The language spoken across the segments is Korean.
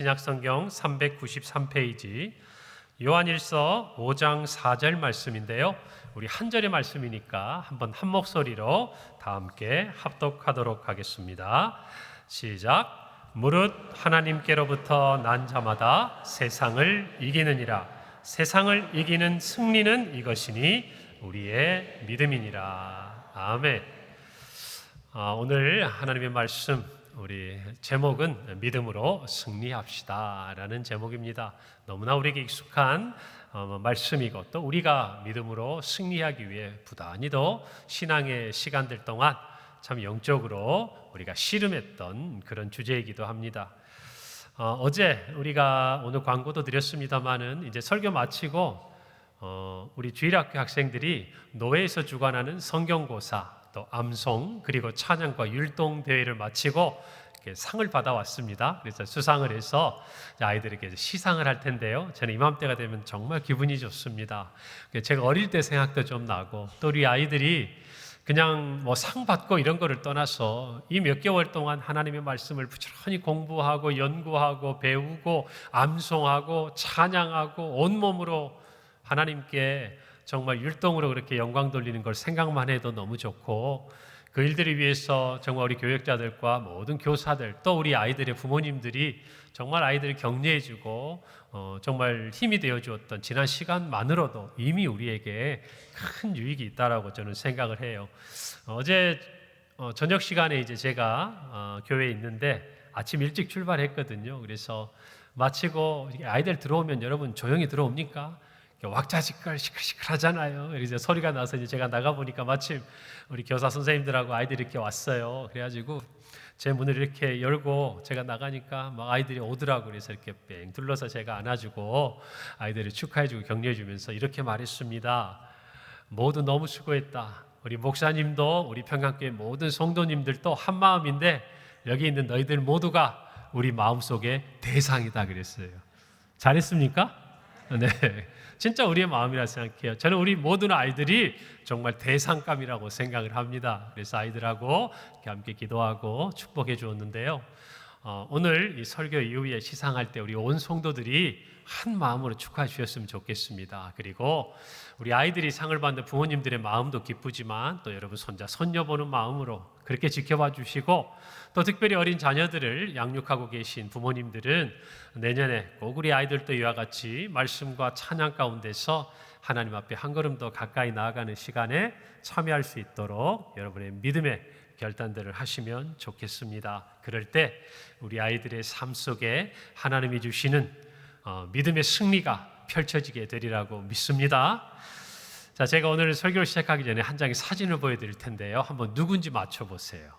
신약성경 393페이지 요한일서 5장 4절 말씀인데요. 우리 한 절의 말씀이니까 한번 한 목소리로 다 함께 합독하도록 하겠습니다. 시작. 무릇 하나님께로부터 난 자마다 세상을 이기느니라. 세상을 이기는 승리는 이것이니 우리의 믿음이니라. 아멘. 오늘 하나님의 말씀 우리 제목은 믿음으로 승리합시다 라는 제목입니다. 너무나 우리에게 익숙한 말씀이고 또 우리가 믿음으로 승리하기 위해 부단히도 신앙의 시간들 동안 참 영적으로 우리가 씨름했던 그런 주제이기도 합니다. 어제 우리가 오늘 광고도 드렸습니다마는 이제 설교 마치고 우리 주일학교 학생들이 노회에서 주관하는 성경고사 또 암송 그리고 찬양과 율동 대회를 마치고 상을 받아왔습니다. 그래서 수상을 해서 아이들에게 시상을 할 텐데요. 저는 이맘때가 되면 정말 기분이 좋습니다. 제가 어릴 때 생각도 좀 나고 또 우리 아이들이 그냥 뭐 상 받고 이런 거를 떠나서 이 몇 개월 동안 하나님의 말씀을 부지런히 공부하고 연구하고 배우고 암송하고 찬양하고 온몸으로 하나님께 정말 율동으로 그렇게 영광 돌리는 걸 생각만 해도 너무 좋고 그 일들을 위해서 정말 우리 교육자들과 모든 교사들 또 우리 아이들의 부모님들이 정말 아이들을 격려해주고 정말 힘이 되어주었던 지난 시간만으로도 이미 우리에게 큰 유익이 있다라고 저는 생각을 해요. 어제 저녁 시간에 이제 제가 교회에 있는데 아침 일찍 출발했거든요. 그래서 마치고 아이들 들어오면 여러분 조용히 들어옵니까? 왁자지껄 시끌시끌하잖아요. 그래서 소리가 나서 이제 제가 나가 보니까 마침 우리 교사 선생님들하고 아이들이 이렇게 왔어요. 그래가지고 제 문을 이렇게 열고 제가 나가니까 막 아이들이 오더라고. 그래서 이렇게 뺑 둘러서 제가 안아주고 아이들을 축하해주고 격려해주면서 이렇게 말했습니다. 모두 너무 수고했다. 우리 목사님도 우리 평강교회 모든 성도님들도 한 마음인데 여기 있는 너희들 모두가 우리 마음속에 대상이다 그랬어요. 잘했습니까? 네. 진짜 우리의 마음이라 생각해요. 저는 우리 모든 아이들이 정말 대상감이라고 생각을 합니다. 그래서 아이들하고 이렇게 함께 기도하고 축복해 주었는데요. 오늘 이 설교 이후에 시상할 때 우리 온 성도들이 한 마음으로 축하해 주셨으면 좋겠습니다. 그리고 우리 아이들이 상을 받는 부모님들의 마음도 기쁘지만 또 여러분 손자 손녀 보는 마음으로 그렇게 지켜봐 주시고 또 특별히 어린 자녀들을 양육하고 계신 부모님들은 내년에 꼭 우리 아이들도 이와 같이 말씀과 찬양 가운데서 하나님 앞에 한 걸음 더 가까이 나아가는 시간에 참여할 수 있도록 여러분의 믿음의 결단들을 하시면 좋겠습니다. 그럴 때 우리 아이들의 삶 속에 하나님이 주시는 믿음의 승리가 펼쳐지게 되리라고 믿습니다. 자, 제가 오늘 설교를 시작하기 전에 한 장의 사진을 보여드릴 텐데요. 한번 누군지 맞춰보세요.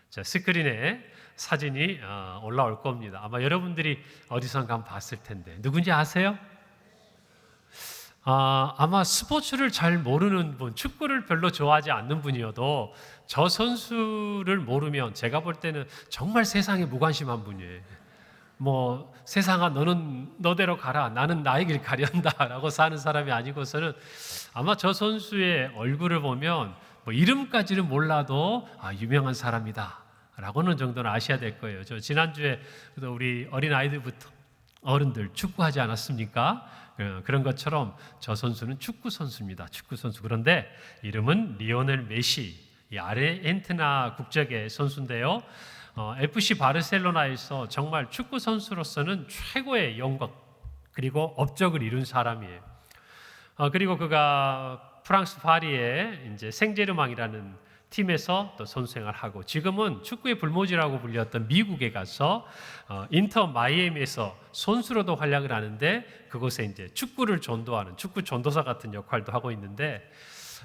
자, 스크린에 사진이 올라올 겁니다. 아마 여러분들이 어디선가 한번 봤을 텐데 누군지 아세요? 아마 스포츠를 잘 모르는 분, 축구를 별로 좋아하지 않는 분이어도 저 선수를 모르면 제가 볼 때는 정말 세상에 무관심한 분이에요. 뭐 세상아 너는 너대로 가라, 나는 나의 길 가련다 라고 사는 사람이 아니고서는 아마 저 선수의 얼굴을 보면 뭐 이름까지는 몰라도 유명한 사람이다 라고는 정도는 아셔야 될 거예요. 저 지난주에 우리 어린 아이들부터 어른들 축구하지 않았습니까? 그런 것처럼 저 선수는 축구 선수입니다. 축구 선수. 그런데 이름은 리오넬 메시, 이 아르헨티나 국적의 선수인데요. FC 바르셀로나에서 정말 축구 선수로서는 최고의 영광 그리고 업적을 이룬 사람이에요. 그리고 그가 프랑스 파리의 이제 생제르맹이라는 팀에서 또 선수 생활하고 지금은 축구의 불모지라고 불렸던 미국에 가서 인터 마이애미에서 선수로도 활약을 하는데 그곳에 이제 축구를 전도하는 축구 전도사 같은 역할도 하고 있는데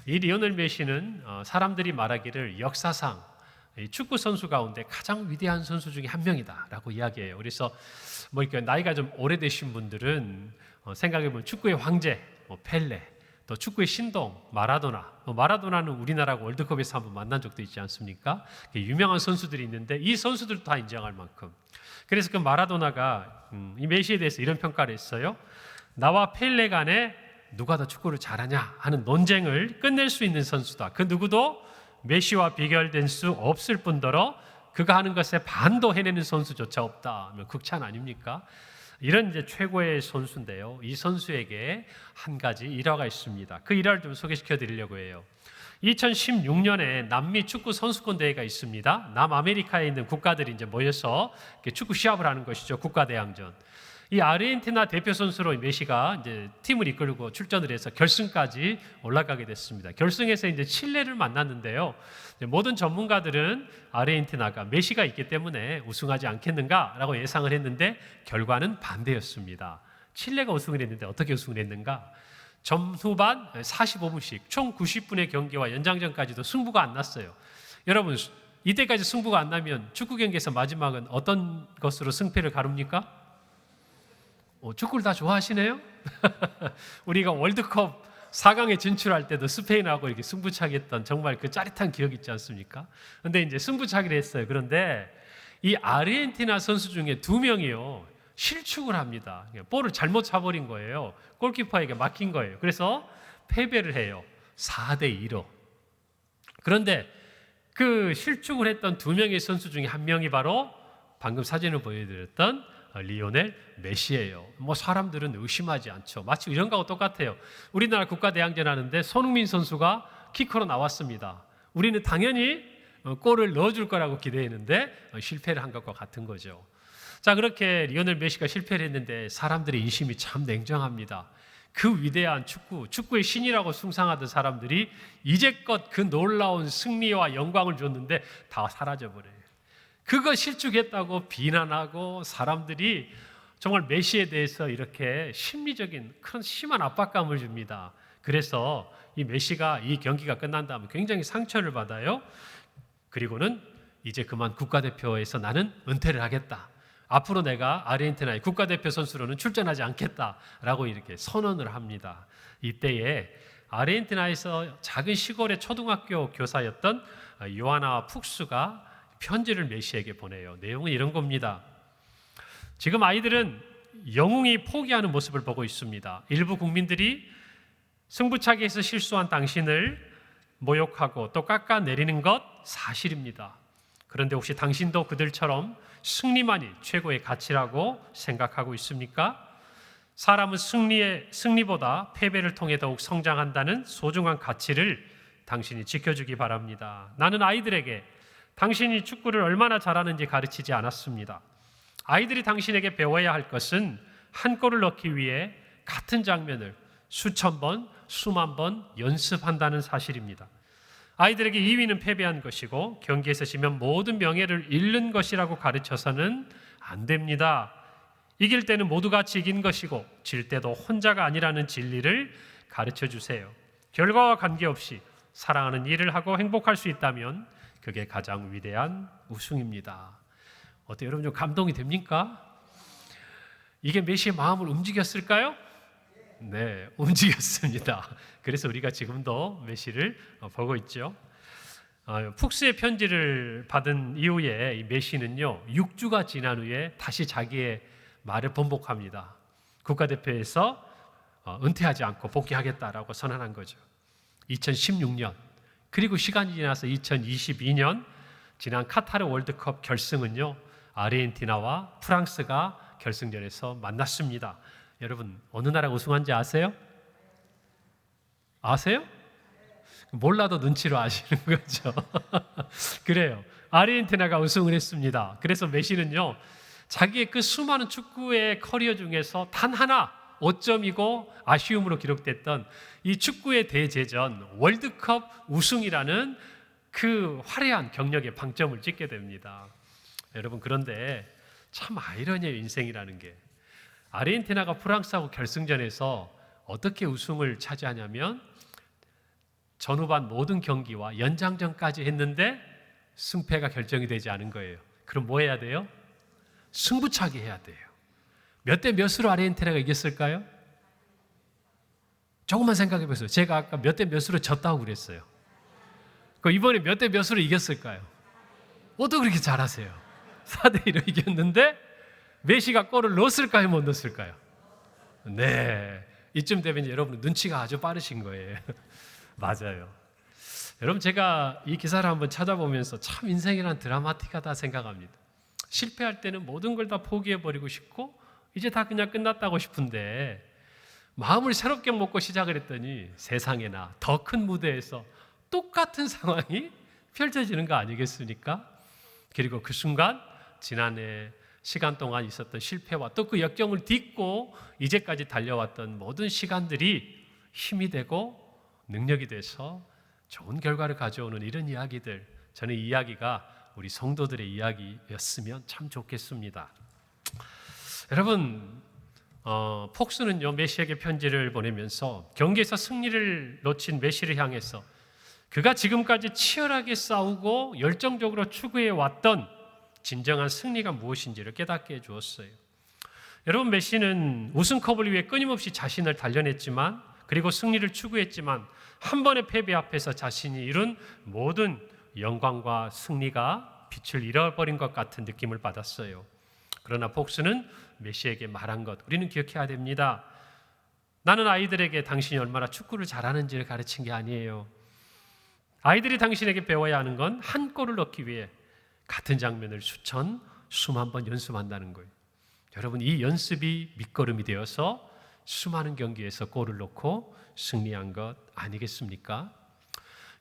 이 리오넬 메시는 사람들이 말하기를 역사상 축구 선수 가운데 가장 위대한 선수 중에 한 명이다라고 이야기해요. 그래서 뭐 이렇게 나이가 좀 오래되신 분들은 생각해보면 축구의 황제, 펠레, 또 축구의 신동, 마라도나는 우리나라가 월드컵에서 한번 만난 적도 있지 않습니까? 유명한 선수들이 있는데 이 선수들도 다 인정할 만큼. 그래서 그 마라도나가 이 메시에 대해서 이런 평가를 했어요. 나와 펠레 간에 누가 더 축구를 잘하냐 하는 논쟁을 끝낼 수 있는 선수다. 그 누구도 메시와 비교될 수 없을 뿐더러 그가 하는 것에 반도 해내는 선수조차 없다. 극찬 아닙니까? 이런 이제 최고의 선수인데요. 이 선수에게 한 가지 일화가 있습니다. 그 일화를 좀 소개시켜 드리려고 해요. 2016년에 남미 축구 선수권 대회가 있습니다. 남아메리카에 있는 국가들이 이제 모여서 축구 시합을 하는 것이죠. 국가대항전. 이 아르헨티나 대표 선수로 메시가 이제 팀을 이끌고 출전을 해서 결승까지 올라가게 됐습니다. 결승에서 이제 칠레를 만났는데요. 모든 전문가들은 아르헨티나가 메시가 있기 때문에 우승하지 않겠는가라고 예상을 했는데 결과는 반대였습니다. 칠레가 우승을 했는데 어떻게 우승을 했는가? 전후반 45분씩 총 90분의 경기와 연장전까지도 승부가 안 났어요. 여러분, 이때까지 승부가 안 나면 축구 경기에서 마지막은 어떤 것으로 승패를 가릅니까? 축구를 다 좋아하시네요? 우리가 월드컵 4강에 진출할 때도 스페인하고 이렇게 승부차기 했던 정말 그 짜릿한 기억이 있지 않습니까? 근데 이제 승부차기를 했어요. 그런데 이 아르헨티나 선수 중에 2명이요. 실축을 합니다. 볼을 잘못 차버린 거예요. 골키퍼에게 막힌 거예요. 그래서 패배를 해요. 4대2로. 그런데 그 실축을 했던 2명의 선수 중에 한 명이 바로 방금 사진을 보여드렸던 리오넬 메시예요. 사람들은 의심하지 않죠. 마치 이런 거하고 똑같아요. 우리나라 국가대항전 하는데 손흥민 선수가 키커로 나왔습니다. 우리는 당연히 골을 넣어줄 거라고 기대했는데 실패를 한 것과 같은 거죠. 자, 그렇게 리오넬 메시가 실패를 했는데 사람들의 인심이 참 냉정합니다. 그 위대한 축구의 신이라고 숭상하던 사람들이 이제껏 그 놀라운 승리와 영광을 줬는데 다 사라져버려요. 그거 실축했다고 비난하고 사람들이 정말 메시에 대해서 이렇게 심리적인 큰 심한 압박감을 줍니다. 그래서 이 메시가 이 경기가 끝난 다음에 굉장히 상처를 받아요. 그리고는 이제 그만 국가대표에서 나는 은퇴를 하겠다. 앞으로 내가 아르헨티나의 국가대표 선수로는 출전하지 않겠다라고 이렇게 선언을 합니다. 이때에 아르헨티나에서 작은 시골의 초등학교 교사였던 요하나 푹스가 편지를 메시에게 보내요. 내용은 이런 겁니다. 지금 아이들은 영웅이 포기하는 모습을 보고 있습니다. 일부 국민들이 승부차기에서 실수한 당신을 모욕하고 또 깎아내리는 것 사실입니다. 그런데 혹시 당신도 그들처럼 승리만이 최고의 가치라고 생각하고 있습니까? 사람은 승리보다 패배를 통해 더욱 성장한다는 소중한 가치를 당신이 지켜주기 바랍니다. 나는 아이들에게 당신이 축구를 얼마나 잘하는지 가르치지 않았습니다. 아이들이 당신에게 배워야 할 것은 한 골을 넣기 위해 같은 장면을 수천 번, 수만 번 연습한다는 사실입니다. 아이들에게 2위는 패배한 것이고 경기에서 지면 모든 명예를 잃는 것이라고 가르쳐서는 안 됩니다. 이길 때는 모두 같이 이긴 것이고 질 때도 혼자가 아니라는 진리를 가르쳐 주세요. 결과와 관계없이 사랑하는 일을 하고 행복할 수 있다면 그게 가장 위대한 우승입니다. 어때요? 여러분 좀 감동이 됩니까? 이게 메시의 마음을 움직였을까요? 네, 움직였습니다. 그래서 우리가 지금도 메시를 보고 있죠. 푹스의 편지를 받은 이후에 이 메시는요 6주가 지난 후에 다시 자기의 말을 번복합니다. 국가대표에서 은퇴하지 않고 복귀하겠다라고 선언한 거죠. 2016년 그리고 시간이 지나서 2022년 지난 카타르 월드컵 결승은요 아르헨티나와 프랑스가 결승전에서 만났습니다. 여러분 어느 나라가 우승한지 아세요? 아세요? 몰라도 눈치로 아시는 거죠. 그래요. 아르헨티나가 우승을 했습니다. 그래서 메시는요 자기의 그 수많은 축구의 커리어 중에서 단 하나 5점이고 아쉬움으로 기록됐던 이 축구의 대제전 월드컵 우승이라는 그 화려한 경력의 방점을 찍게 됩니다. 여러분 그런데 참 아이러니해요. 인생이라는 게. 아르헨티나가 프랑스하고 결승전에서 어떻게 우승을 차지하냐면 전후반 모든 경기와 연장전까지 했는데 승패가 결정이 되지 않은 거예요. 그럼 뭐 해야 돼요? 승부차기 해야 돼요. 몇 대 몇으로 아르헨티나가 이겼을까요? 조금만 생각해 보세요. 제가 아까 몇 대 몇으로 졌다고 그랬어요. 그럼 이번에 몇 대 몇으로 이겼을까요? 어떻게 그렇게 잘하세요? 4대1로 이겼는데 메시가 골을 넣었을까요? 못 넣었을까요? 네, 이쯤 되면 여러분 눈치가 아주 빠르신 거예요. 맞아요. 여러분, 제가 이 기사를 한번 찾아보면서 참 인생이란 드라마틱하다 생각합니다. 실패할 때는 모든 걸 다 포기해버리고 싶고 이제 다 그냥 끝났다고 싶은데 마음을 새롭게 먹고 시작을 했더니 세상에나 더 큰 무대에서 똑같은 상황이 펼쳐지는 거 아니겠습니까? 그리고 그 순간 지난해 시간 동안 있었던 실패와 또 그 역경을 딛고 이제까지 달려왔던 모든 시간들이 힘이 되고 능력이 돼서 좋은 결과를 가져오는 이런 이야기들, 저는 이 이야기가 우리 성도들의 이야기였으면 참 좋겠습니다. 여러분, 폭스는요 메시에게 편지를 보내면서 경기에서 승리를 놓친 메시를 향해서 그가 지금까지 치열하게 싸우고 열정적으로 추구해 왔던 진정한 승리가 무엇인지를 깨닫게 해주었어요. 여러분, 메시는 우승컵을 위해 끊임없이 자신을 단련했지만, 그리고 승리를 추구했지만 한 번의 패배 앞에서 자신이 이룬 모든 영광과 승리가 빛을 잃어버린 것 같은 느낌을 받았어요. 그러나 폭스는 메시에게 말한 것, 우리는 기억해야 됩니다. 나는 아이들에게 당신이 얼마나 축구를 잘하는지를 가르친 게 아니에요. 아이들이 당신에게 배워야 하는 건 한 골을 넣기 위해 같은 장면을 수만 번 연습한다는 거예요. 여러분, 이 연습이 밑거름이 되어서 수많은 경기에서 골을 넣고 승리한 것 아니겠습니까?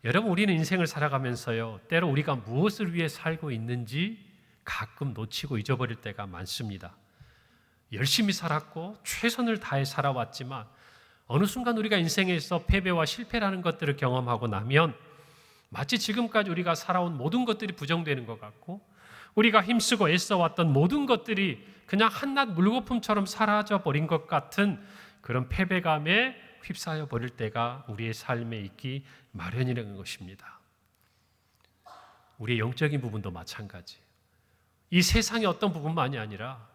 여러분, 우리는 인생을 살아가면서요, 때로 우리가 무엇을 위해 살고 있는지 가끔 놓치고 잊어버릴 때가 많습니다. 열심히 살았고 최선을 다해 살아왔지만 어느 순간 우리가 인생에서 패배와 실패라는 것들을 경험하고 나면 마치 지금까지 우리가 살아온 모든 것들이 부정되는 것 같고 우리가 힘쓰고 애써왔던 모든 것들이 그냥 한낱 물거품처럼 사라져 버린 것 같은 그런 패배감에 휩싸여 버릴 때가 우리의 삶에 있기 마련이라는 것입니다. 우리의 영적인 부분도 마찬가지. 이 세상의 어떤 부분만이 아니라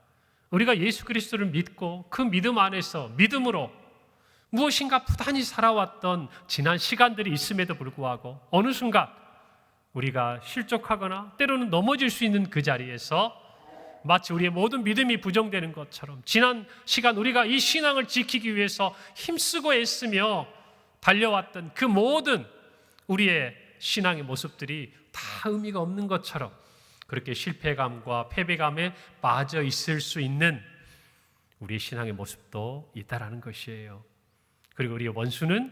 우리가 예수 그리스도를 믿고 그 믿음 안에서 믿음으로 무엇인가 부단히 살아왔던 지난 시간들이 있음에도 불구하고 어느 순간 우리가 실족하거나 때로는 넘어질 수 있는 그 자리에서 마치 우리의 모든 믿음이 부정되는 것처럼 지난 시간 우리가 이 신앙을 지키기 위해서 힘쓰고 애쓰며 달려왔던 그 모든 우리의 신앙의 모습들이 다 의미가 없는 것처럼 그렇게 실패감과 패배감에 빠져 있을 수 있는 우리의 신앙의 모습도 있다라는 것이에요. 그리고 우리의 원수는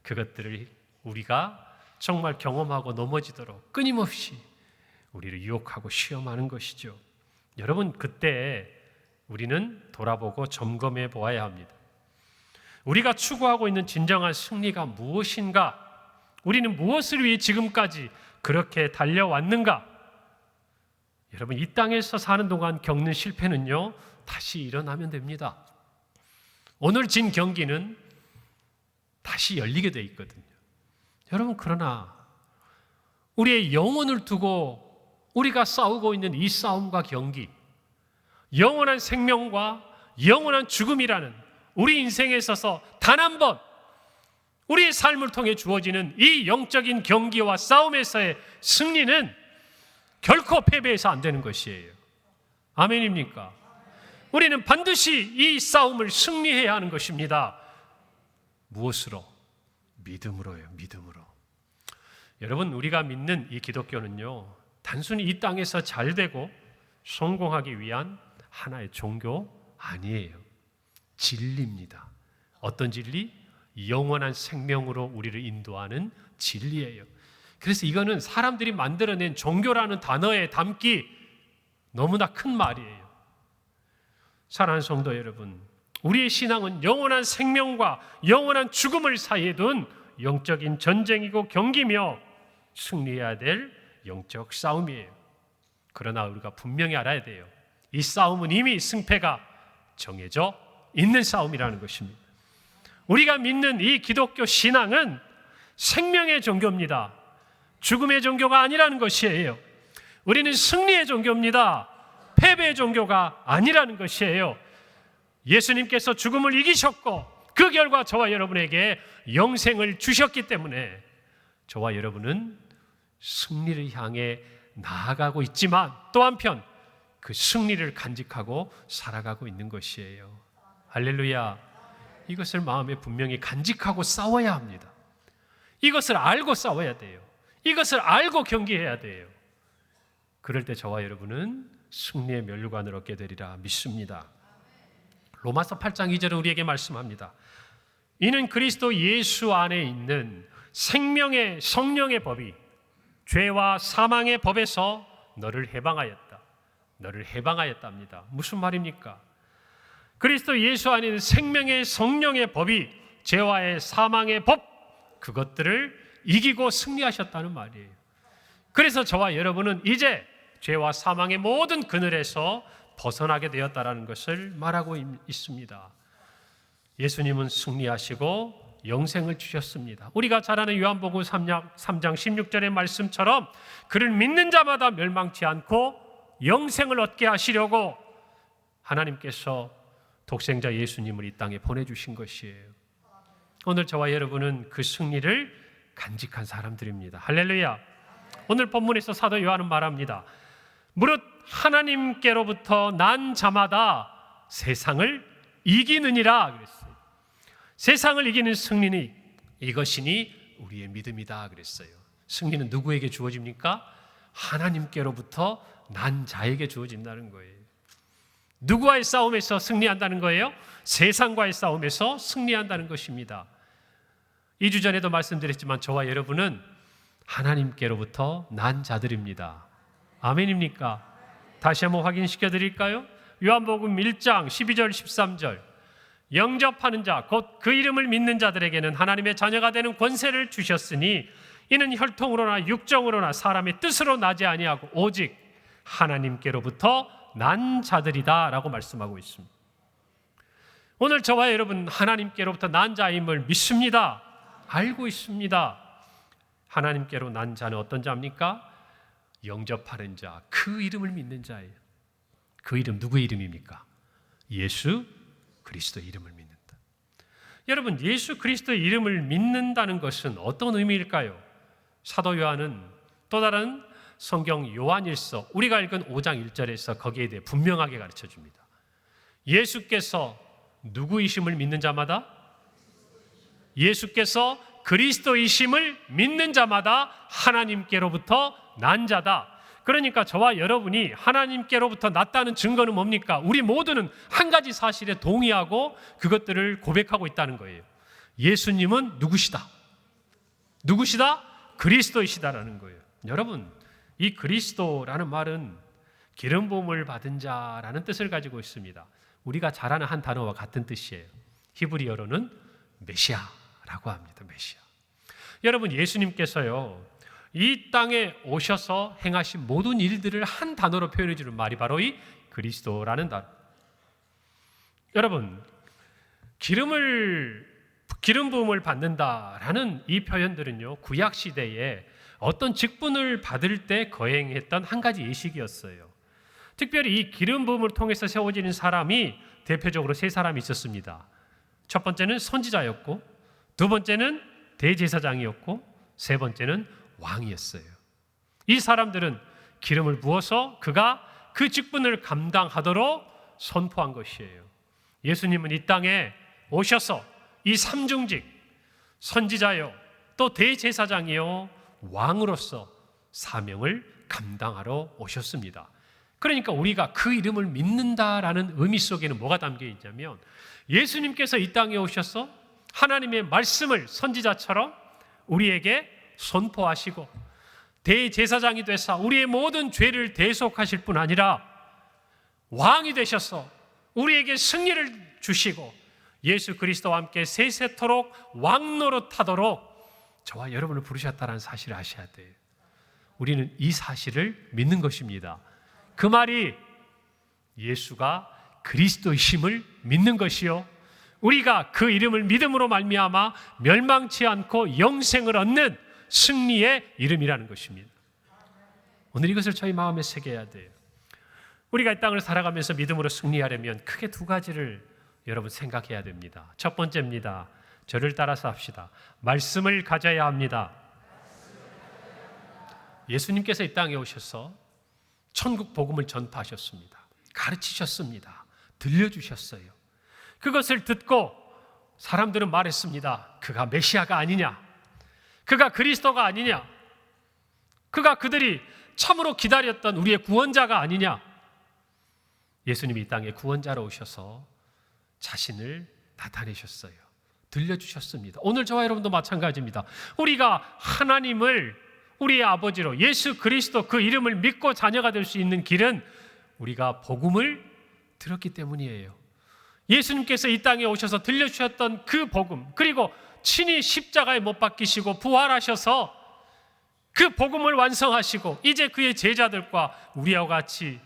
그것들을 우리가 정말 경험하고 넘어지도록 끊임없이 우리를 유혹하고 시험하는 것이죠. 여러분, 그때 우리는 돌아보고 점검해 보아야 합니다. 우리가 추구하고 있는 진정한 승리가 무엇인가? 우리는 무엇을 위해 지금까지 그렇게 달려왔는가? 여러분, 이 땅에서 사는 동안 겪는 실패는요, 다시 일어나면 됩니다. 오늘 진 경기는 다시 열리게 돼 있거든요. 여러분, 그러나 우리의 영혼을 두고 우리가 싸우고 있는 이 싸움과 경기, 영원한 생명과 영원한 죽음이라는 우리 인생에 있어서 단 한 번 우리의 삶을 통해 주어지는 이 영적인 경기와 싸움에서의 승리는 결코 패배해서 안 되는 것이에요. 아멘입니까? 우리는 반드시 이 싸움을 승리해야 하는 것입니다. 무엇으로? 믿음으로요. 믿음으로. 여러분, 우리가 믿는 이 기독교는요, 단순히 이 땅에서 잘 되고 성공하기 위한 하나의 종교 아니에요. 진리입니다. 어떤 진리? 영원한 생명으로 우리를 인도하는 진리예요. 그래서 이거는 사람들이 만들어낸 종교라는 단어에 담기 너무나 큰 말이에요. 사랑하는 성도 여러분, 우리의 신앙은 영원한 생명과 영원한 죽음을 사이에 둔 영적인 전쟁이고 경기며 승리해야 될 영적 싸움이에요. 그러나 우리가 분명히 알아야 돼요. 이 싸움은 이미 승패가 정해져 있는 싸움이라는 것입니다. 우리가 믿는 이 기독교 신앙은 생명의 종교입니다. 죽음의 종교가 아니라는 것이에요. 우리는 승리의 종교입니다. 패배의 종교가 아니라는 것이에요. 예수님께서 죽음을 이기셨고 그 결과 저와 여러분에게 영생을 주셨기 때문에 저와 여러분은 승리를 향해 나아가고 있지만 또 한편 그 승리를 간직하고 살아가고 있는 것이에요. 할렐루야. 이것을 마음에 분명히 간직하고 싸워야 합니다. 이것을 알고 싸워야 돼요. 이것을 알고 경기해야 돼요. 그럴 때 저와 여러분은 승리의 면류관을 얻게 되리라 믿습니다. 로마서 8장 2절은 우리에게 말씀합니다. 이는 그리스도 예수 안에 있는 생명의 성령의 법이 죄와 사망의 법에서 너를 해방하였다. 너를 해방하였답니다. 무슨 말입니까? 그리스도 예수 안에 있는 생명의 성령의 법이 죄와의 사망의 법, 그것들을 이기고 승리하셨다는 말이에요. 그래서 저와 여러분은 이제 죄와 사망의 모든 그늘에서 벗어나게 되었다는 것을 말하고 있습니다. 예수님은 승리하시고 영생을 주셨습니다. 우리가 잘 아는 요한복음 3장 16절의 말씀처럼 그를 믿는 자마다 멸망치 않고 영생을 얻게 하시려고 하나님께서 독생자 예수님을 이 땅에 보내주신 것이에요. 오늘 저와 여러분은 그 승리를 간직한 사람들입니다. 할렐루야. 오늘 본문에서 사도 요한은 말합니다. 무릇 하나님께로부터 난 자마다 세상을 이기느니라 그랬어요. 세상을 이기는 승리는 이것이니 우리의 믿음이다 그랬어요. 승리는 누구에게 주어집니까? 하나님께로부터 난 자에게 주어진다는 거예요. 누구와의 싸움에서 승리한다는 거예요? 세상과의 싸움에서 승리한다는 것입니다. 2주 전에도 말씀드렸지만 저와 여러분은 하나님께로부터 난 자들입니다. 아멘입니까? 다시 한번 확인시켜 드릴까요? 요한복음 1장 12절 13절 영접하는 자 곧 그 이름을 믿는 자들에게는 하나님의 자녀가 되는 권세를 주셨으니 이는 혈통으로나 육정으로나 사람의 뜻으로 나지 아니하고 오직 하나님께로부터 난 자들이다 라고 말씀하고 있습니다. 오늘 저와 여러분 하나님께로부터 난 자임을 믿습니다. 알고 있습니다. 하나님께로 난 자는 어떤 자입니까? 영접하는 자, 그 이름을 믿는 자예요. 그 이름 누구의 이름입니까? 예수 그리스도의 이름을 믿는다. 여러분, 예수 그리스도의 이름을 믿는다는 것은 어떤 의미일까요? 사도 요한은 또 다른 성경 요한일서 우리가 읽은 5장 1절에서 거기에 대해 분명하게 가르쳐 줍니다. 예수께서 누구이심을 믿는 자마다, 예수께서 그리스도이심을 믿는 자마다 하나님께로부터 난 자다. 그러니까 저와 여러분이 하나님께로부터 났다는 증거는 뭡니까? 우리 모두는 한 가지 사실에 동의하고 그것들을 고백하고 있다는 거예요. 예수님은 누구시다? 누구시다? 그리스도이시다라는 거예요. 여러분, 이 그리스도라는 말은 기름 부음을 받은 자라는 뜻을 가지고 있습니다. 우리가 잘 아는 한 단어와 같은 뜻이에요. 히브리어로는 메시아라고 합니다. 메시아. 여러분, 예수님께서요 이 땅에 오셔서 행하신 모든 일들을 한 단어로 표현해 주는 말이 바로 이 그리스도라는 단어. 여러분, 기름 부음을 받는다라는 이 표현들은요 구약 시대에 어떤 직분을 받을 때 거행했던 한 가지 예식이었어요. 특별히 이 기름 부음을 통해서 세워지는 사람이 대표적으로 세 사람이 있었습니다. 첫 번째는 선지자였고, 두 번째는 대제사장이었고, 세 번째는 왕이었어요. 이 사람들은 기름을 부어서 그가 그 직분을 감당하도록 선포한 것이에요. 예수님은 이 땅에 오셔서 이 삼중직, 선지자요, 또 대제사장이요, 왕으로서 사명을 감당하러 오셨습니다. 그러니까 우리가 그 이름을 믿는다라는 의미 속에는 뭐가 담겨 있냐면 예수님께서 이 땅에 오셔서 하나님의 말씀을 선지자처럼 우리에게 선포하시고 대제사장이 되사 우리의 모든 죄를 대속하실 뿐 아니라 왕이 되셔서 우리에게 승리를 주시고 예수 그리스도와 함께 세세토록 왕노릇하도록 저와 여러분을 부르셨다는 사실을 아셔야 돼요. 우리는 이 사실을 믿는 것입니다. 그 말이 예수가 그리스도이심을 믿는 것이요, 우리가 그 이름을 믿음으로 말미암아 멸망치 않고 영생을 얻는 승리의 이름이라는 것입니다. 오늘 이것을 저희 마음에 새겨야 돼요. 우리가 이 땅을 살아가면서 믿음으로 승리하려면 크게 두 가지를 여러분 생각해야 됩니다. 첫 번째입니다. 저를 따라서 합시다. 말씀을 가져야 합니다. 예수님께서 이 땅에 오셔서 천국 복음을 전파하셨습니다. 가르치셨습니다. 들려주셨어요. 그것을 듣고 사람들은 말했습니다. 그가 메시아가 아니냐? 그가 그리스도가 아니냐? 그가 그들이 참으로 기다렸던 우리의 구원자가 아니냐? 예수님이 이 땅에 구원자로 오셔서 자신을 나타내셨어요. 들려주셨습니다. 오늘 저와 여러분도 마찬가지입니다. 우리가 하나님을 우리의 아버지로 예수 그리스도 그 이름을 믿고 자녀가 될 수 있는 길은 우리가 복음을 들었기 때문이에요. 예수님께서 이 땅에 오셔서 들려주셨던 그 복음, 그리고 친히 십자가에 못 박히시고 부활하셔서 그 복음을 완성하시고 이제 그의 제자들과 우리와 같이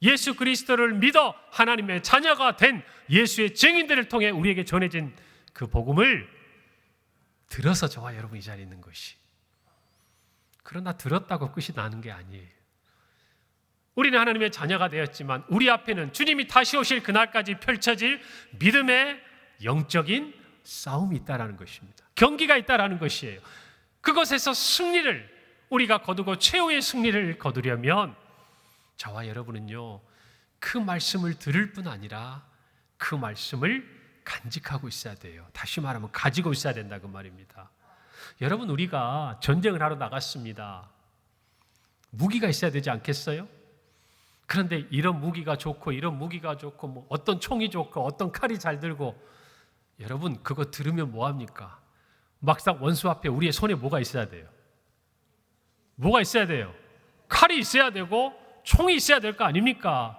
예수 그리스도를 믿어 하나님의 자녀가 된 예수의 증인들을 통해 우리에게 전해진 그 복음을 들어서 저와 여러분 이 자리에 있는 것이, 그러나 들었다고 끝이 나는 게 아니에요. 우리는 하나님의 자녀가 되었지만 우리 앞에는 주님이 다시 오실 그날까지 펼쳐질 믿음의 영적인 싸움이 있다라는 것입니다. 경기가 있다라는 것이에요. 그것에서 승리를 우리가 거두고 최후의 승리를 거두려면 저와 여러분은요, 그 말씀을 들을 뿐 아니라 그 말씀을 간직하고 있어야 돼요. 다시 말하면 가지고 있어야 된다 그 말입니다. 여러분, 우리가 전쟁을 하러 나갔습니다. 무기가 있어야 되지 않겠어요? 그런데 이런 무기가 좋고 이런 무기가 좋고 뭐 어떤 총이 좋고 어떤 칼이 잘 들고, 여러분 그거 들으면 뭐합니까? 막상 원수 앞에 우리의 손에 뭐가 있어야 돼요? 뭐가 있어야 돼요? 칼이 있어야 되고 총이 있어야 될 거 아닙니까?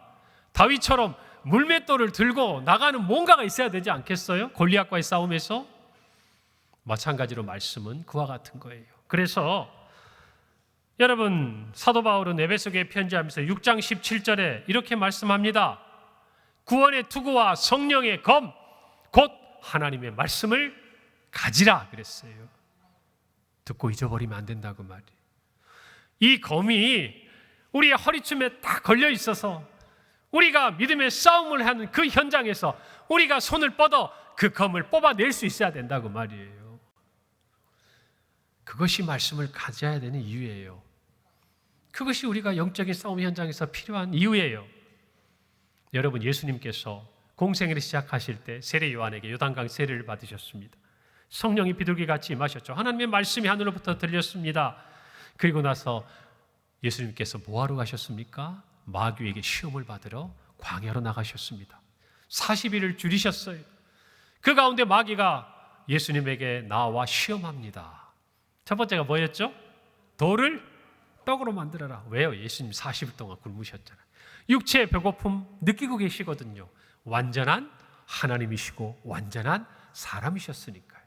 다윗처럼 물맷돌을 들고 나가는 뭔가가 있어야 되지 않겠어요? 골리앗과의 싸움에서. 마찬가지로 말씀은 그와 같은 거예요. 그래서 여러분, 사도 바울은 에베소교에 편지하면서 6장 17절에 이렇게 말씀합니다. 구원의 투구와 성령의 검, 곧 하나님의 말씀을 가지라 그랬어요. 듣고 잊어버리면 안 된다고 말이에요. 이 검이 우리의 허리춤에 딱 걸려 있어서 우리가 믿음의 싸움을 하는 그 현장에서 우리가 손을 뻗어 그 검을 뽑아낼 수 있어야 된다고 말이에요. 그것이 말씀을 가져야 되는 이유예요. 그것이 우리가 영적인 싸움 현장에서 필요한 이유예요. 여러분, 예수님께서 공생애를 시작하실 때 세례 요한에게 요단강 세례를 받으셨습니다. 성령이 비둘기같이 임하셨죠. 하나님의 말씀이 하늘로부터 들렸습니다. 그리고 나서 예수님께서 뭐하러 가셨습니까? 마귀에게 시험을 받으러 광야로 나가셨습니다. 40일을 줄이셨어요. 그 가운데 마귀가 예수님에게 나와 시험합니다. 첫 번째가 뭐였죠? 돌을 떡으로 만들어라. 왜요? 예수님 40일 동안 굶으셨잖아요. 육체의 배고픔 느끼고 계시거든요. 완전한 하나님이시고 완전한 사람이셨으니까요.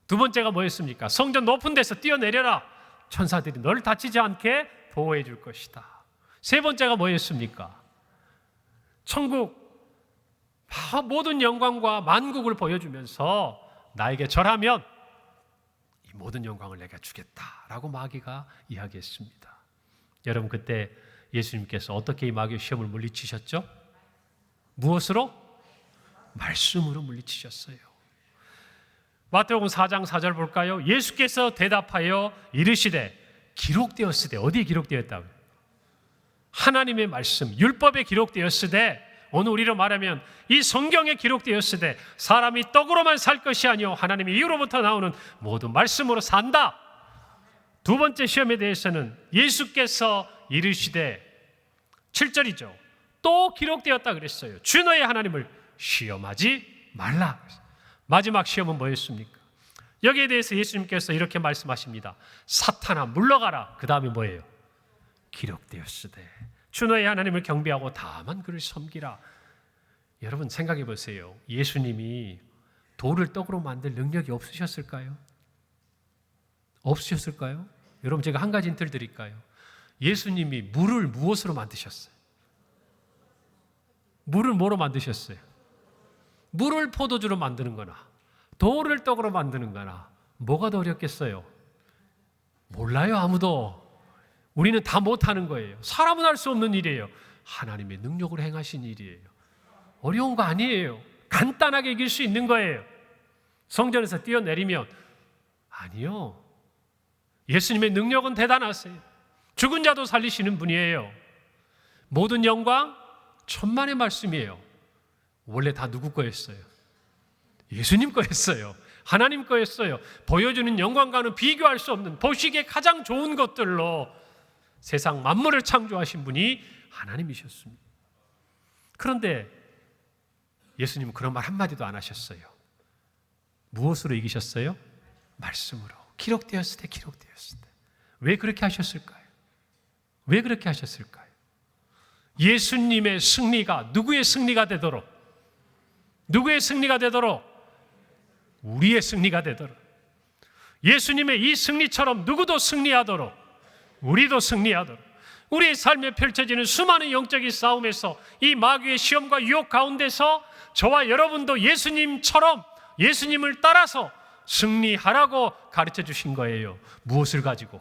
두 번째가 뭐였습니까? 성전 높은 데서 뛰어내려라. 천사들이 널 다치지 않게 보호해 줄 것이다. 세 번째가 뭐였습니까? 천국 모든 영광과 만국을 보여주면서 나에게 절하면 이 모든 영광을 내가 주겠다라고 마귀가 이야기했습니다. 여러분, 그때 예수님께서 어떻게 이 마귀의 시험을 물리치셨죠? 무엇으로? 말씀으로 물리치셨어요. 마태복음 4장 4절 볼까요? 예수께서 대답하여 이르시되 기록되었으되, 어디에 기록되었다고요? 하나님의 말씀, 율법에 기록되었으되, 오늘 우리로 말하면 이 성경에 기록되었으되 사람이 떡으로만 살 것이 아니요 하나님의 이유로부터 나오는 모든 말씀으로 산다. 두 번째 시험에 대해서는 예수께서 이르시되 7절이죠. 또 기록되었다 그랬어요. 주 너의 하나님을 시험하지 말라. 마지막 시험은 뭐였습니까? 여기에 대해서 예수님께서 이렇게 말씀하십니다. 사탄아 물러가라. 그 다음에 뭐예요? 기록되었으되 주 너의 하나님을 경배하고 다만 그를 섬기라. 여러분 생각해 보세요. 예수님이 돌을 떡으로 만들 능력이 없으셨을까요? 없으셨을까요? 여러분, 제가 한 가지 힌트를 드릴까요? 예수님이 물을 무엇으로 만드셨어요? 물을 뭐로 만드셨어요? 물을 포도주로 만드는 거나 돌을 떡으로 만드는 거나 뭐가 더 어렵겠어요? 몰라요, 아무도. 우리는 다 못하는 거예요. 사람은 할 수 없는 일이에요. 하나님의 능력으로 행하신 일이에요. 어려운 거 아니에요. 간단하게 이길 수 있는 거예요. 성전에서 뛰어내리면 아니요. 예수님의 능력은 대단하세요. 죽은 자도 살리시는 분이에요. 모든 영광 천만의 말씀이에요. 원래 다 누구 거였어요? 예수님 거였어요. 하나님 거였어요. 보여주는 영광과는 비교할 수 없는, 보시기에 가장 좋은 것들로 세상 만물을 창조하신 분이 하나님이셨습니다. 그런데 예수님은 그런 말 한마디도 안 하셨어요. 무엇으로 이기셨어요? 말씀으로. 기록되었을 때, 기록되었을 때. 왜 그렇게 하셨을까요? 왜 그렇게 하셨을까요? 예수님의 승리가 누구의 승리가 되도록, 누구의 승리가 되도록? 우리의 승리가 되도록, 예수님의 이 승리처럼 누구도 승리하도록, 우리도 승리하도록, 우리의 삶에 펼쳐지는 수많은 영적인 싸움에서, 이 마귀의 시험과 유혹 가운데서 저와 여러분도 예수님처럼, 예수님을 따라서 승리하라고 가르쳐 주신 거예요. 무엇을 가지고?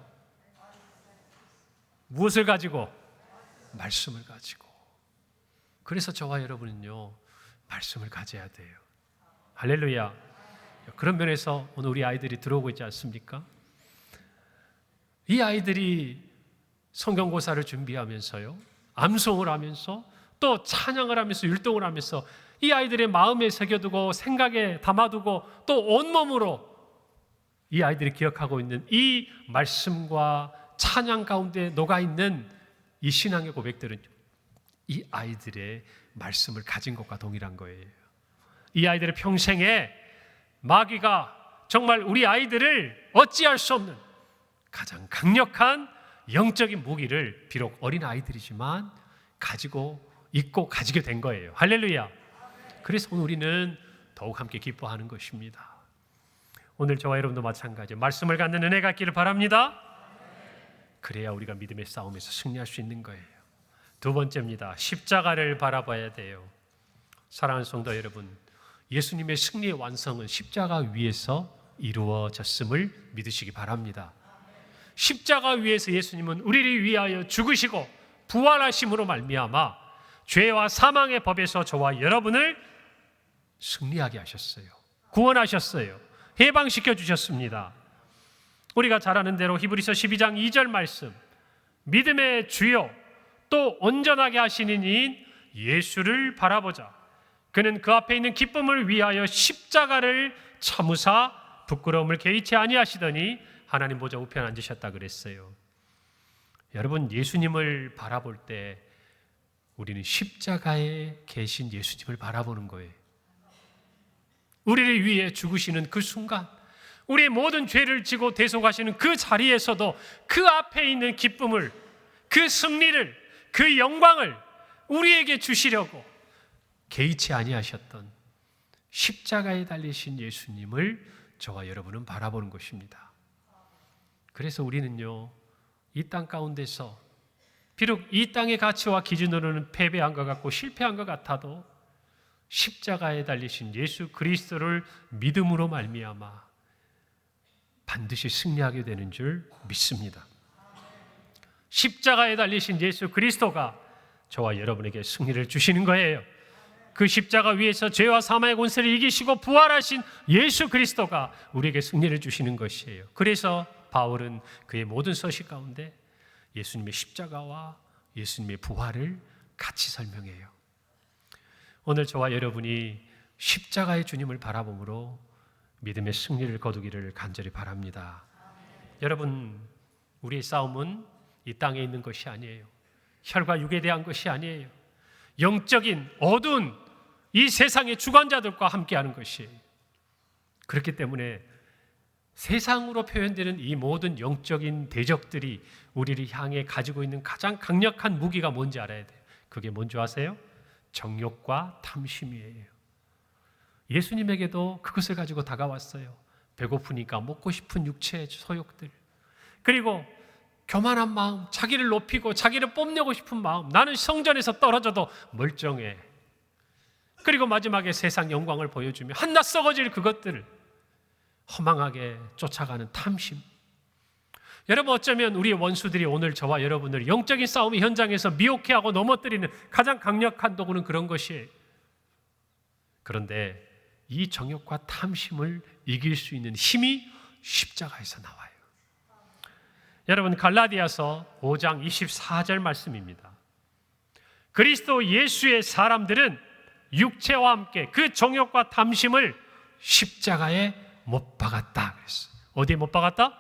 무엇을 가지고? 말씀을 가지고. 그래서 저와 여러분은요, 말씀을 가져야 돼요. 할렐루야. 그런 면에서 오늘 우리 아이들이 들어오고 있지 않습니까? 이 아이들이 성경고사를 준비하면서요, 암송을 하면서 또 찬양을 하면서 율동을 하면서 이 아이들의 마음에 새겨두고 생각에 담아두고 또 온몸으로 이 아이들이 기억하고 있는 이 말씀과 찬양 가운데 녹아있는 이 신앙의 고백들은 이 아이들의 말씀을 가진 것과 동일한 거예요. 이 아이들의 평생에 마귀가 정말 우리 아이들을 어찌할 수 없는 가장 강력한 영적인 무기를, 비록 어린 아이들이지만 가지고 있고 가지게 된 거예요. 할렐루야. 그래서 오늘 우리는 더욱 함께 기뻐하는 것입니다. 오늘 저와 여러분도 마찬가지예요. 말씀을 갖는 은혜가 있기를 바랍니다. 그래야 우리가 믿음의 싸움에서 승리할 수 있는 거예요. 두 번째입니다. 십자가를 바라봐야 돼요. 사랑하는 성도 여러분, 예수님의 승리의 완성은 십자가 위에서 이루어졌음을 믿으시기 바랍니다. 십자가 위에서 예수님은 우리를 위하여 죽으시고 부활하심으로 말미암아 죄와 사망의 법에서 저와 여러분을 승리하게 하셨어요. 구원하셨어요. 해방시켜 주셨습니다. 우리가 잘 아는 대로 히브리서 12장 2절 말씀, 믿음의 주요 또 온전하게 하시는 이인 예수를 바라보자. 그는 그 앞에 있는 기쁨을 위하여 십자가를 참으사 부끄러움을 개의치 아니하시더니 하나님 보좌 우편에 앉으셨다 그랬어요. 여러분, 예수님을 바라볼 때 우리는 십자가에 계신 예수님을 바라보는 거예요. 우리를 위해 죽으시는 그 순간, 우리의 모든 죄를 지고 대속하시는 그 자리에서도 그 앞에 있는 기쁨을, 그 승리를, 그 영광을 우리에게 주시려고 개의치 아니하셨던 십자가에 달리신 예수님을 저와 여러분은 바라보는 것입니다. 그래서 우리는요, 이 땅 가운데서 비록 이 땅의 가치와 기준으로는 패배한 것 같고 실패한 것 같아도 십자가에 달리신 예수 그리스도를 믿음으로 말미암아 반드시 승리하게 되는 줄 믿습니다. 십자가에 달리신 예수 그리스도가 저와 여러분에게 승리를 주시는 거예요. 그 십자가 위에서 죄와 사망의 권세를 이기시고 부활하신 예수 그리스도가 우리에게 승리를 주시는 것이에요. 그래서 바울은 그의 모든 서식 가운데 예수님의 십자가와 예수님의 부활을 같이 설명해요. 오늘 저와 여러분이 십자가의 주님을 바라봄으로 믿음의 승리를 거두기를 간절히 바랍니다. 여러분, 우리의 싸움은 이 땅에 있는 것이 아니에요. 혈과 육에 대한 것이 아니에요. 영적인 어두운 이 세상의 주관자들과 함께하는 것이에요. 그렇기 때문에 세상으로 표현되는 이 모든 영적인 대적들이 우리를 향해 가지고 있는 가장 강력한 무기가 뭔지 알아야 돼요. 그게 뭔지 아세요? 정욕과 탐심이에요. 예수님에게도 그것을 가지고 다가왔어요. 배고프니까 먹고 싶은 육체의 소욕들, 그리고 교만한 마음, 자기를 높이고 자기를 뽐내고 싶은 마음, 나는 성전에서 떨어져도 멀쩡해. 그리고 마지막에 세상 영광을 보여주며 한낱 썩어질 그것들을 허망하게 쫓아가는 탐심. 여러분, 어쩌면 우리의 원수들이 오늘 저와 여러분을 영적인 싸움의 현장에서 미혹해하고 넘어뜨리는 가장 강력한 도구는 그런 것이에요. 그런데 이 정욕과 탐심을 이길 수 있는 힘이 십자가에서 나와요. 여러분, 갈라디아서 5장 24절 말씀입니다. 그리스도 예수의 사람들은 육체와 함께 그 정욕과 탐심을 십자가에 못 박았다 그랬어. 어디에 못 박았다?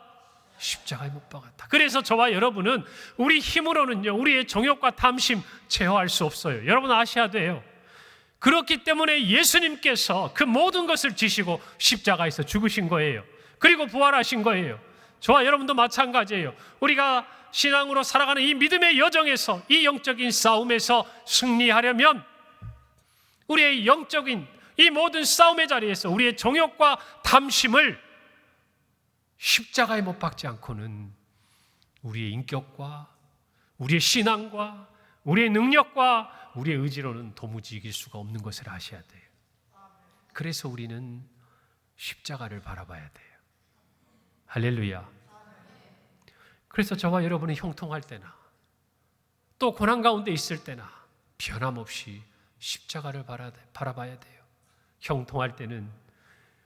십자가에 못 박았다. 그래서 저와 여러분은 우리 힘으로는요, 우리의 정욕과 탐심 제어할 수 없어요. 여러분 아셔야 돼요. 그렇기 때문에 예수님께서 그 모든 것을 지시고 십자가에서 죽으신 거예요. 그리고 부활하신 거예요. 저와 여러분도 마찬가지예요. 우리가 신앙으로 살아가는 이 믿음의 여정에서, 이 영적인 싸움에서 승리하려면 우리의 영적인 이 모든 싸움의 자리에서 우리의 정욕과 탐심을 십자가에 못 박지 않고는 우리의 인격과 우리의 신앙과 우리의 능력과 우리의 의지로는 도무지 이길 수가 없는 것을 아셔야 돼요. 그래서 우리는 십자가를 바라봐야 돼요. 할렐루야. 그래서 저와 여러분이 형통할 때나 또 고난 가운데 있을 때나 변함없이 십자가를 바라봐야 돼요. 형통할 때는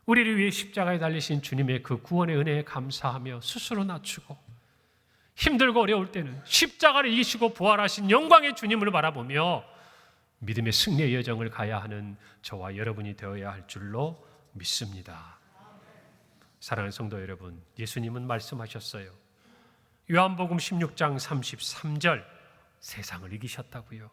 우리를 위해 십자가에 달리신 주님의 그 구원의 은혜에 감사하며 스스로 낮추고, 힘들고 어려울 때는 십자가를 이기시고 부활하신 영광의 주님을 바라보며 믿음의 승리의 여정을 가야 하는 저와 여러분이 되어야 할 줄로 믿습니다. 사랑하는 성도 여러분, 예수님은 말씀하셨어요. 요한복음 16장 33절, 세상을 이기셨다고요.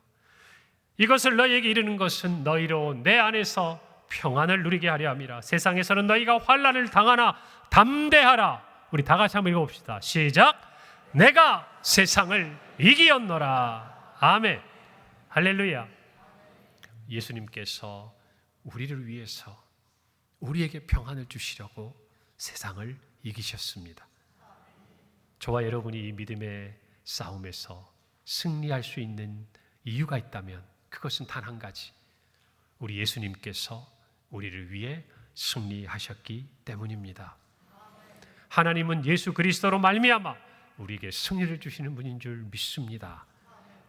이것을 너희에게 이르는 것은 너희로 내 안에서 평안을 누리게 하려 함이라. 세상에서는 너희가 환난을 당하나 담대하라. 우리 다 같이 한번 읽어봅시다. 시작. 내가 세상을 이기었노라. 아멘. 할렐루야. 예수님께서 우리를 위해서 우리에게 평안을 주시려고 세상을 이기셨습니다. 저와 여러분이 이 믿음의 싸움에서 승리할 수 있는 이유가 있다면 그것은 단 한 가지, 우리 예수님께서 우리를 위해 승리하셨기 때문입니다. 하나님은 예수 그리스도로 말미암아 우리에게 승리를 주시는 분인 줄 믿습니다.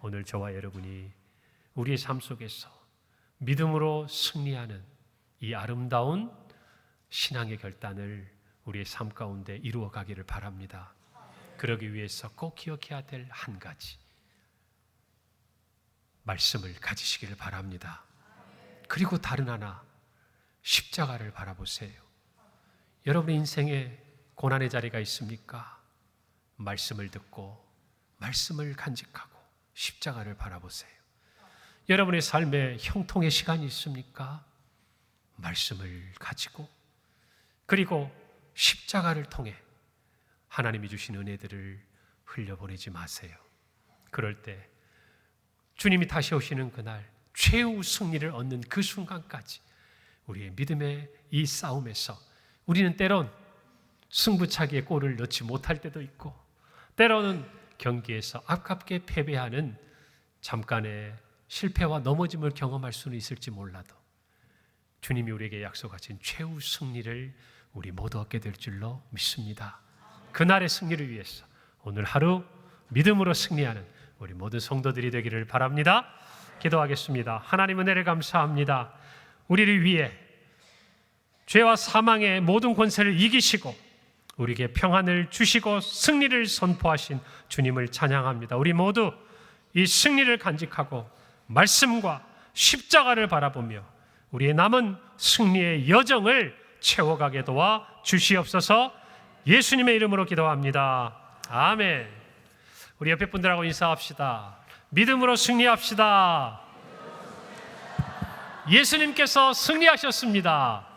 오늘 저와 여러분이 우리의 삶 속에서 믿음으로 승리하는 이 아름다운 신앙의 결단을 우리의 삶 가운데 이루어 가기를 바랍니다. 그러기 위해서 꼭 기억해야 될 한 가지, 말씀을 가지시기를 바랍니다. 그리고 다른 하나, 십자가를 바라보세요. 여러분의 인생에 고난의 자리가 있습니까? 말씀을 듣고 말씀을 간직하고 십자가를 바라보세요. 여러분의 삶에 형통의 시간이 있습니까? 말씀을 가지고 그리고 십자가를 통해 하나님이 주신 은혜들을 흘려보내지 마세요. 그럴 때 주님이 다시 오시는 그날 최후 승리를 얻는 그 순간까지 우리의 믿음의 이 싸움에서 우리는 때론 승부차기에 골을 넣지 못할 때도 있고, 때로는 경기에서 아깝게 패배하는 잠깐의 실패와 넘어짐을 경험할 수는 있을지 몰라도 주님이 우리에게 약속하신 최후 승리를 우리 모두 얻게 될 줄로 믿습니다. 그날의 승리를 위해서 오늘 하루 믿음으로 승리하는 우리 모든 성도들이 되기를 바랍니다. 기도하겠습니다. 하나님 은혜를 감사합니다. 우리를 위해 죄와 사망의 모든 권세를 이기시고 우리에게 평안을 주시고 승리를 선포하신 주님을 찬양합니다. 우리 모두 이 승리를 간직하고 말씀과 십자가를 바라보며 우리의 남은 승리의 여정을 채워가게 도와 주시옵소서. 예수님의 이름으로 기도합니다. 아멘. 우리 옆에 분들하고 인사합시다. 믿음으로 승리합시다. 예수님께서 승리하셨습니다.